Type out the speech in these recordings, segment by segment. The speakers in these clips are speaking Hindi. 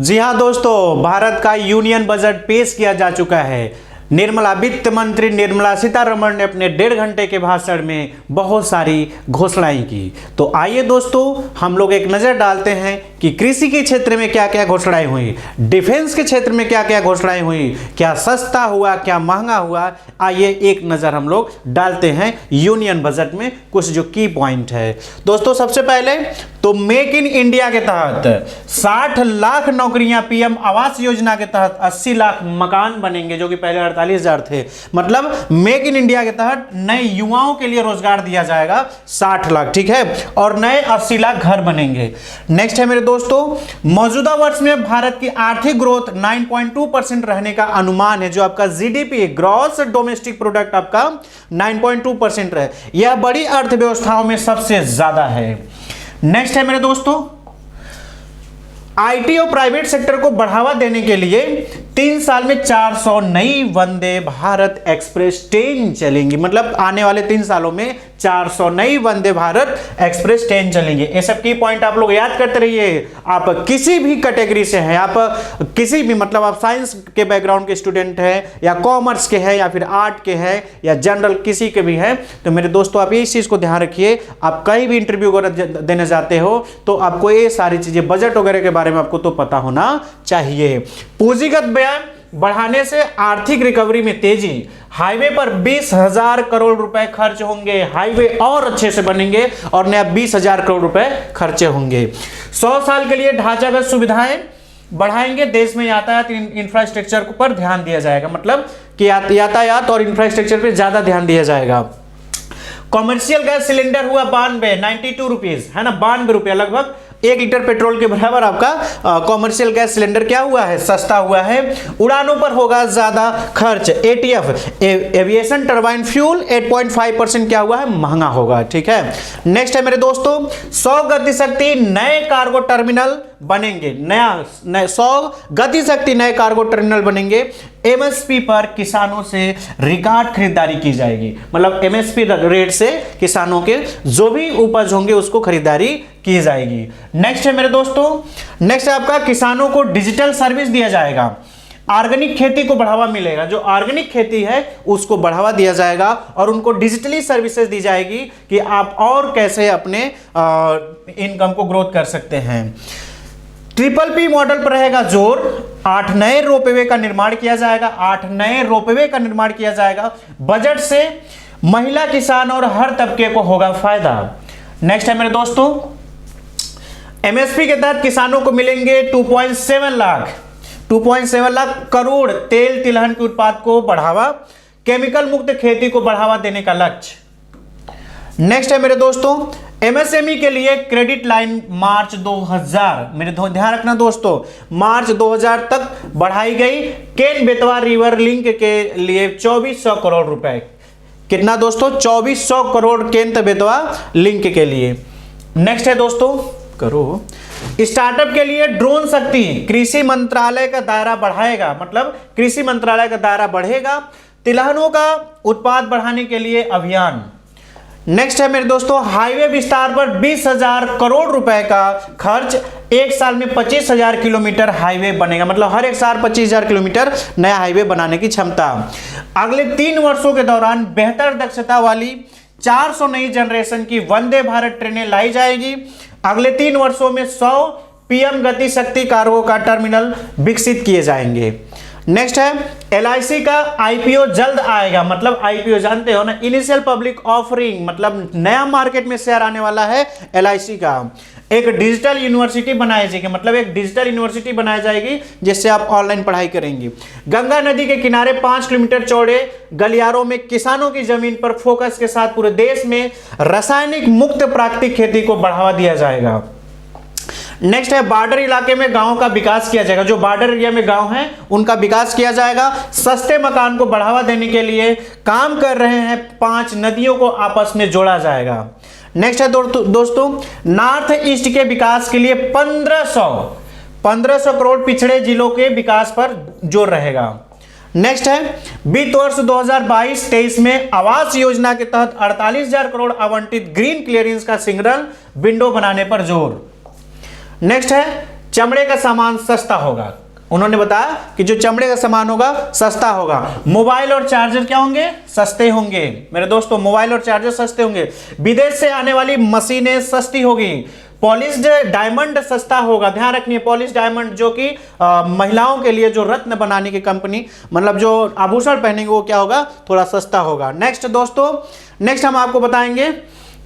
जी हाँ दोस्तों, भारत का यूनियन बजट पेश किया जा चुका है। वित्त मंत्री निर्मला सीतारमण ने अपने 1.5 घंटे के भाषण में बहुत सारी घोषणाएं की। तो आइए दोस्तों, हम लोग एक नज़र डालते हैं कि कृषि के क्षेत्र में क्या क्या घोषणाएं हुई, डिफेंस के क्षेत्र में क्या क्या घोषणाएं हुई, क्या सस्ता हुआ, क्या महंगा हुआ। आइए एक नज़र हम लोग डालते हैं यूनियन बजट में कुछ जो की पॉइंट है। दोस्तों सबसे पहले तो मेक इन इंडिया के तहत 60 लाख नौकरियां, पीएम आवास योजना के तहत 80 लाख मकान बनेंगे जो कि पहले 48,000 थे। मतलब मेक इन इंडिया के तहत नए युवाओं के लिए रोजगार दिया जाएगा 60 लाख, ठीक है, और नए 80 लाख घर बनेंगे। नेक्स्ट है मेरे दोस्तों, मौजूदा वर्ष में भारत की आर्थिक ग्रोथ 9.2% रहने का अनुमान है। जो आपका जीडीपी ग्रॉस डोमेस्टिक प्रोडक्ट आपका 9.2% रहे, यह बड़ी अर्थव्यवस्थाओं में सबसे ज्यादा है। नेक्स्ट है मेरे दोस्तों, आईटी और प्राइवेट सेक्टर को बढ़ावा देने के लिए 3 साल में 400 नई वंदे भारत एक्सप्रेस ट्रेन चलेंगी। मतलब आने वाले 3 सालों में 400 नई वंदे भारत एक्सप्रेस ट्रेन चलेंगे। ये सब की पॉइंट आप लोग याद करते रहिए। आप किसी भी कैटेगरी से हैं, आप किसी भी, मतलब आप साइंस के बैकग्राउंड के स्टूडेंट हैं या कॉमर्स के हैं या फिर आर्ट के हैं या जनरल किसी के भी हैं, तो मेरे दोस्तों आप इस चीज को ध्यान रखिए। आप कहीं भी इंटरव्यू वगैरह देने जाते हो तो आपको ये सारी चीजें, बजट वगैरह के बारे में आपको तो पता होना चाहिए। पूंजीगत बयान बढ़ाने से आर्थिक रिकवरी में तेजी, हाईवे पर 20,000 करोड़ रुपए खर्च होंगे, हाईवे और अच्छे से बनेंगे और नया 20,000 करोड़ रुपए खर्चे होंगे। 100 साल के लिए ढांचागत सुविधाएं बढ़ाएंगे, देश में यातायात इंफ्रास्ट्रक्चर पर ध्यान दिया जाएगा। मतलब कि यातायात और इंफ्रास्ट्रक्चर पर ज्यादा ध्यान दिया जाएगा। कॉमर्शियल गैस सिलेंडर हुआ 92 रुपीज, है ना, 92 रुपया, लगभग 1 लीटर पेट्रोल के बराबर आपका कॉमर्शियल गैस सिलेंडर क्या हुआ है, सस्ता हुआ है। उड़ानों पर होगा ज्यादा खर्च, एटीएफ एविएशन टरबाइन फ्यूल 8.5% क्या हुआ है, महंगा होगा, ठीक है। नेक्स्ट है मेरे दोस्तों, 100 गतिशक्ति नए कार्गो टर्मिनल बनेंगे, 100 गतिशक्ति नए कार्गो टर्मिनल बनेंगे। एमएसपी पर किसानों से रिकॉर्ड खरीदारी की जाएगी। मतलब एमएसपी रेट से किसानों के जो भी उपज होंगे उसको खरीदारी की जाएगी। नेक्स्ट है मेरे दोस्तों, नेक्स्ट है आपका किसानों को डिजिटल सर्विस दिया जाएगा। ऑर्गेनिक खेती को बढ़ावा मिलेगा, जो ऑर्गेनिक खेती है उसको बढ़ावा दिया जाएगा और उनको डिजिटली सर्विसेज दी जाएगी कि आप और कैसे अपने इनकम को ग्रोथ कर सकते हैं। ट्रिपल मॉडल पर रहेगा जोर, 8 नए रोपवे का निर्माण किया जाएगा, 8 नए रोपवे का निर्माण किया जाएगा। बजट से महिला, किसान और हर तबके को होगा फायदा। नेक्स्ट है मेरे दोस्तों, एमएसपी के तहत किसानों को मिलेंगे 2.7 लाख करोड़ तेल तिलहन के उत्पाद को बढ़ावा, केमिकल मुक्त खेती को बढ़ावा देने का लक्ष्य। नेक्स्ट है मेरे दोस्तों, एमएसएमई के लिए क्रेडिट लाइन मार्च 2000, मेरे ध्यान रखना दोस्तों, मार्च 2000 तक बढ़ाई गई। केन बेतवा रिवर लिंक के लिए 2400 करोड़ रुपए। कितना दोस्तों, 2400 करोड़ केन बेतवा लिंक के लिए। नेक्स्ट है दोस्तों, करो स्टार्टअप के लिए ड्रोन शक्ति, कृषि मंत्रालय का दायरा बढ़ाएगा। मतलब कृषि मंत्रालय का दायरा बढ़ेगा। तिलहनों का उत्पाद बढ़ाने के लिए अभियान। नेक्स्ट है मेरे दोस्तों, हाईवे विस्तार पर 20,000 करोड़ रुपए का खर्च, 1 साल में 25,000 किलोमीटर हाईवे बनेगा। मतलब हर एक साल 25,000 किलोमीटर नया हाईवे बनाने की क्षमता। अगले 3 वर्षों के दौरान बेहतर दक्षता वाली 400 नई जनरेशन की वंदे भारत ट्रेनें लाई जाएगी। अगले 3 वर्षों में 100 पीएम गति शक्ति कार्गो का टर्मिनल विकसित किए जाएंगे। नेक्स्ट है एलआईसी का आईपीओ जल्द आएगा। मतलब आईपीओ जानते हो ना, इनिशियल पब्लिक ऑफरिंग, मतलब नया मार्केट में शेयर आने वाला है एलआईसी का। एक डिजिटल यूनिवर्सिटी बनाई जाएगी, मतलब एक डिजिटल यूनिवर्सिटी बनाई जाएगी जिससे आप ऑनलाइन पढ़ाई करेंगे। गंगा नदी के किनारे 5 किलोमीटर चौड़े गलियारों में किसानों की जमीन पर फोकस के साथ पूरे देश में रासायनिक मुक्त प्राकृतिक खेती को बढ़ावा दिया जाएगा। नेक्स्ट है बॉर्डर इलाके में गांवों का विकास किया जाएगा। जो बॉर्डर एरिया में गांव हैं उनका विकास किया जाएगा। सस्ते मकान को बढ़ावा देने के लिए काम कर रहे हैं। 5 नदियों को आपस में जोड़ा जाएगा। नेक्स्ट है दोस्तों, नॉर्थ ईस्ट के विकास के लिए 1500 करोड़ पिछड़े जिलों के विकास पर जोर रहेगा। नेक्स्ट है वित्त वर्ष 2022-23 में आवास योजना के तहत 48,000 करोड़ आवंटित, ग्रीन क्लियरेंस का सिग्नल विंडो बनाने पर जोर। नेक्स्ट है चमड़े का सामान सस्ता होगा। उन्होंने बताया कि जो चमड़े का सामान होगा सस्ता होगा। मोबाइल और चार्जर क्या होंगे? सस्ते होंगे मेरे दोस्तों, मोबाइल और चार्जर सस्ते होंगे। विदेश से आने वाली मशीनें सस्ती होगी। पॉलिश्ड डायमंड सस्ता होगा। ध्यान रखिए, पॉलिश डायमंड जो कि महिलाओं के लिए जो रत्न बनाने की कंपनी, मतलब जो आभूषण पहनेंगे वो क्या होगा? थोड़ा सस्ता होगा। नेक्स्ट दोस्तों, नेक्स्ट हम आपको बताएंगे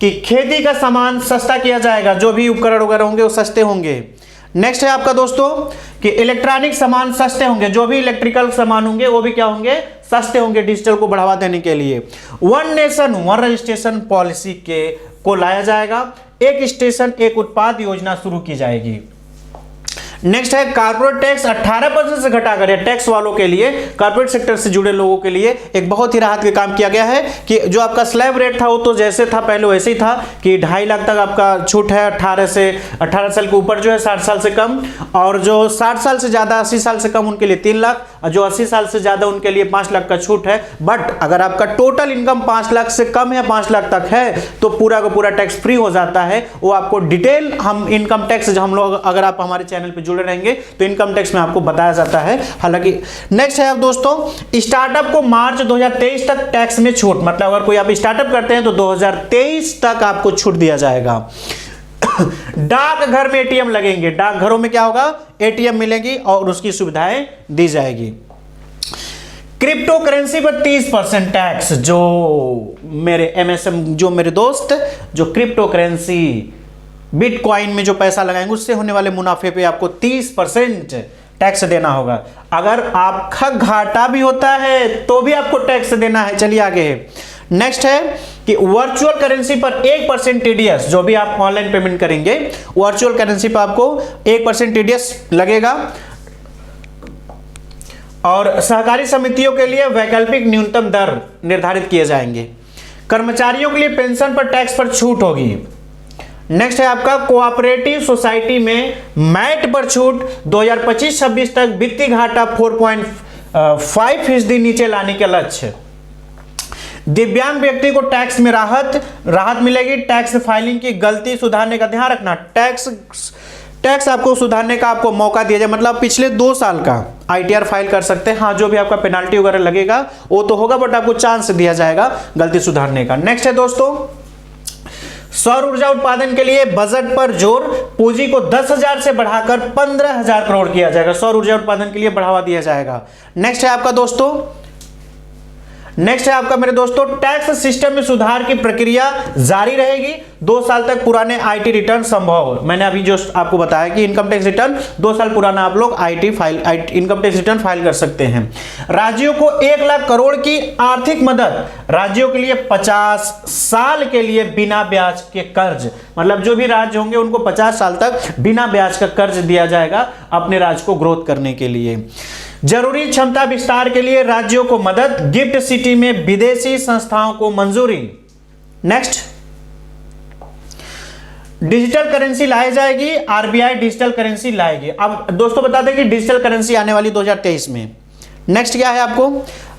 कि खेती का सामान सस्ता किया जाएगा। जो भी उपकरण वगैरह होंगे वो सस्ते होंगे। नेक्स्ट है आपका दोस्तों कि इलेक्ट्रॉनिक सामान सस्ते होंगे। जो भी इलेक्ट्रिकल सामान होंगे वो भी क्या होंगे? सस्ते होंगे, डिजिटल को बढ़ावा देने के लिए। One nation one registration policy को लाया जाएगा। एक स्टेशन एक उत्पाद योजना शुरू की जाएगी। नेक्स्ट है कारपोरेट टैक्स 18% से घटाकर, टैक्स वालों के लिए, कारपोरेट सेक्टर से जुड़े लोगों के लिए एक बहुत ही राहत का काम किया गया है कि जो आपका स्लैब रेट था वो तो जैसे था पहले वैसे ही था कि 2.5 लाख तक आपका छूट है। 18 साल के ऊपर जो है 60 साल से कम, और जो 60 साल से ज्यादा 80 साल से कम उनके लिए 3 लाख, और जो 80 साल से ज्यादा उनके लिए 5 लाख का छूट है। बट अगर आपका टोटल इनकम 5 लाख से कम है, 5 लाख तक है, तो पूरा का पूरा टैक्स फ्री हो जाता है। वो आपको डिटेल हम इनकम टैक्स जो हम लोग, अगर आप हमारे चैनल पे जुड़े रहेंगे तो इनकम टैक्स में आपको बताया जाता है। हालांकि नेक्स्ट है आप दोस्तों, स्टार्टअप को मार्च 2023 तक टैक्स में छूट, मतलब अगर कोई आप स्टार्टअप करते हैं तो 2023 तक आपको छूट दिया जाएगा। डाकघर में एटीएम लगेंगे। डाकघरों में क्या होगा? एटीएम मिलेगी और उसकी सुविधाएं दी जाएगी। क्रिप्टो करेंसी पर 30% टैक्स। जो मेरे एमएसएम, जो मेरे दोस्त जो क्रिप्टो करेंसी बिटकॉइन में जो पैसा लगाएंगे उससे होने वाले मुनाफे पे आपको 30% टैक्स देना होगा। अगर आपका घाटा भी होता है तो भी आपको टैक्स देना है। चलिए आगे। नेक्स्ट है कि वर्चुअल करेंसी पर 1% टीडीएस। जो भी आप ऑनलाइन पेमेंट करेंगे वर्चुअल करेंसी पर आपको 1% टीडीएस लगेगा। और सहकारी समितियों के लिए वैकल्पिक न्यूनतम दर निर्धारित किए जाएंगे। कर्मचारियों के लिए पेंशन पर टैक्स पर छूट होगी। नेक्स्ट है आपका कोऑपरेटिव सोसाइटी में मैट पर छूट। 2025-26 तक वित्तीय घाटा 4.5% नीचे लाने के लक्ष्य। दिव्यांग व्यक्ति को टैक्स में राहत मिलेगी। टैक्स फाइलिंग की गलती सुधारने का ध्यान रखना। टैक्स आपको सुधारने का आपको मौका दिया जाए, मतलब पिछले 2 साल का आईटीआर फाइल कर सकते हैं। हाँ, जो भी आपका पेनाल्टी वगैरह लगेगा वो तो होगा, बट आपको चांस दिया जाएगा गलती सुधारने का। नेक्स्ट है दोस्तों, सौर ऊर्जा उत्पादन के लिए बजट पर जोर। पूंजी को 10,000 से बढ़ाकर 15,000 करोड़ किया जाएगा। सौर ऊर्जा उत्पादन के लिए बढ़ावा दिया जाएगा। नेक्स्ट है आपका दोस्तों, नेक्स्ट है आपका मेरे दोस्तों, टैक्स सिस्टम में सुधार की प्रक्रिया जारी रहेगी। 2 साल तक पुराने आईटी रिटर्न संभव। मैंने अभी जो आपको बताया कि इनकम टैक्स रिटर्न 2 साल पुराना आप लोग इनकम टैक्स रिटर्न फाइल कर सकते हैं। राज्यों को 1 लाख करोड़ की आर्थिक मदद। राज्यों के लिए 50 साल के लिए बिना ब्याज के कर्ज, मतलब जो भी राज्य होंगे उनको 50 साल तक बिना ब्याज का कर्ज दिया जाएगा अपने राज्य को ग्रोथ करने के लिए। जरूरी क्षमता विस्तार के लिए राज्यों को मदद। गिफ्ट सिटी में विदेशी संस्थाओं को मंजूरी। नेक्स्ट, डिजिटल करेंसी लाई जाएगी। आरबीआई डिजिटल करेंसी लाएगी। अब दोस्तों बता दें कि डिजिटल करेंसी आने वाली 2023 में। नेक्स्ट क्या है आपको,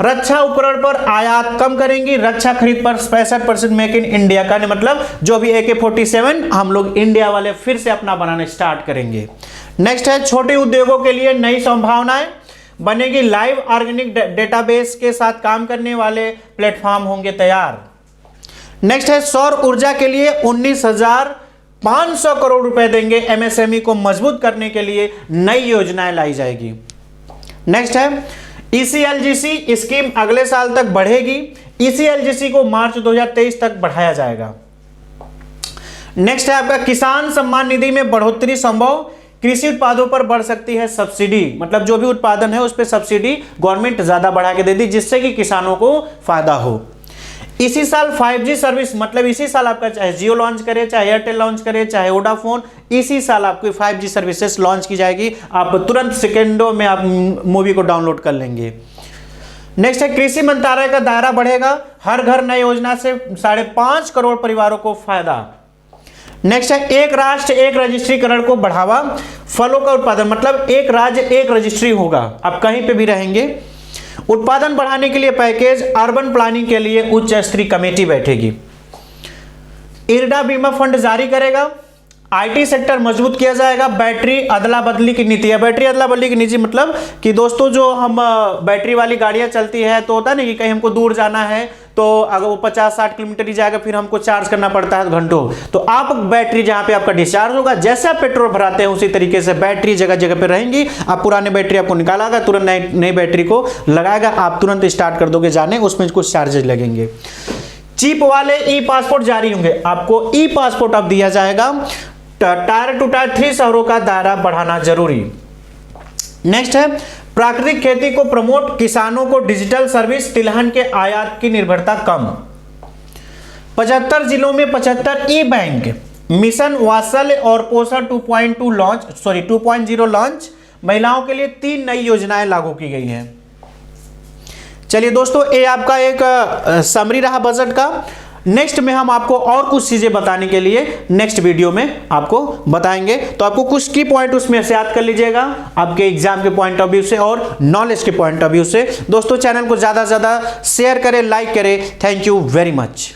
रक्षा उपकरण पर आयात कम करेंगी। रक्षा खरीद पर 65% मेक इन इंडिया का, मतलब जो भी AK-47 हम लोग इंडिया वाले फिर से अपना बनाना स्टार्ट करेंगे। नेक्स्ट है छोटे उद्योगों के लिए नई संभावनाएं बनेगी। लाइव ऑर्गेनिक डेटाबेस के साथ काम करने वाले प्लेटफॉर्म होंगे तैयार। नेक्स्ट है सौर ऊर्जा के लिए 19,500 करोड़ रुपए देंगे। एमएसएमई को मजबूत करने के लिए नई योजनाएं लाई जाएगी। नेक्स्ट है ECLGC स्कीम अगले साल तक बढ़ेगी। ECLGC को मार्च 2023 तक बढ़ाया जाएगा। नेक्स्ट है आपका किसान सम्मान निधि में बढ़ोतरी संभव। कृषि उत्पादों पर बढ़ सकती है सब्सिडी, मतलब जो भी उत्पादन है उस पर सब्सिडी गवर्नमेंट ज्यादा बढ़ा के दे दी जिससे कि किसानों को फायदा हो। इसी साल 5G सर्विस, मतलब इसी साल आपका चाहे जियो लॉन्च करे, चाहे एयरटेल लॉन्च करे, चाहे वोडाफोन, इसी साल आपकी 5G सर्विसेज लॉन्च की जाएगी। आप तुरंत सेकेंडों में आप मूवी को डाउनलोड कर लेंगे। नेक्स्ट है कृषि मंत्रालय का दायरा बढ़ेगा। हर घर नई योजना से 5.5 करोड़ परिवारों को फायदा। नेक्स्ट है एक राष्ट्र एक रजिस्ट्रीकरण को बढ़ावा। फलों का उत्पादन, मतलब एक राज्य एक रजिस्ट्री होगा, आप कहीं पे भी रहेंगे। उत्पादन बढ़ाने के लिए पैकेज। अर्बन प्लानिंग के लिए उच्च स्तरीय कमेटी बैठेगी। इरडा बीमा फंड जारी करेगा। आईटी सेक्टर मजबूत किया जाएगा। बैटरी अदला बदली की नीति है। बैटरी अदला बदली की नीति मतलब कि दोस्तों जो हम बैटरी वाली गाड़ियां चलती है तो होता है ना कि कहीं हमको दूर जाना है तो अगर वो 50-60 किलोमीटर ही जाएगा फिर हमको चार्ज करना पड़ता है घंटों, तो आप बैटरी जहां पे आपका डिस्चार्ज होगा, जैसे आप पेट्रोल भराते हैं उसी तरीके से बैटरी जगह जगह पे रहेंगी। आप पुराने बैटरी आपको निकालागा, तुरंत नई बैटरी को लगाएगा, आप तुरंत स्टार्ट कर दोगे जाने, उसमें कुछ चार्जेस लगेंगे। चिप वाले ई पासपोर्ट जारी होंगे, आपको ई पासपोर्ट अब दिया जाएगा। टायर 2 टायर 3 शहरों का दायरा बढ़ाना जरूरी। नेक्स्ट है प्राकृतिक खेती को प्रमोट, किसानों को डिजिटल सर्विस, तिलहन के आयात की निर्भरता कम। 75 जिलों में 75 ई बैंक, मिशन वात्सल्य और पोषण 2.0 लॉन्च। महिलाओं के लिए 3 नई योजनाएं लागू की गई हैं। चलिए दोस्तों, ये आपका एक समरी रहा बजट का। नेक्स्ट में हम आपको और कुछ चीजें बताने के लिए नेक्स्ट वीडियो में आपको बताएंगे, तो आपको कुछ की पॉइंट उसमें से याद कर लीजिएगा आपके एग्जाम के पॉइंट ऑफ व्यू से और नॉलेज के पॉइंट ऑफ व्यू से। दोस्तों चैनल को ज्यादा से ज्यादा शेयर करें, लाइक करें। Thank you very much.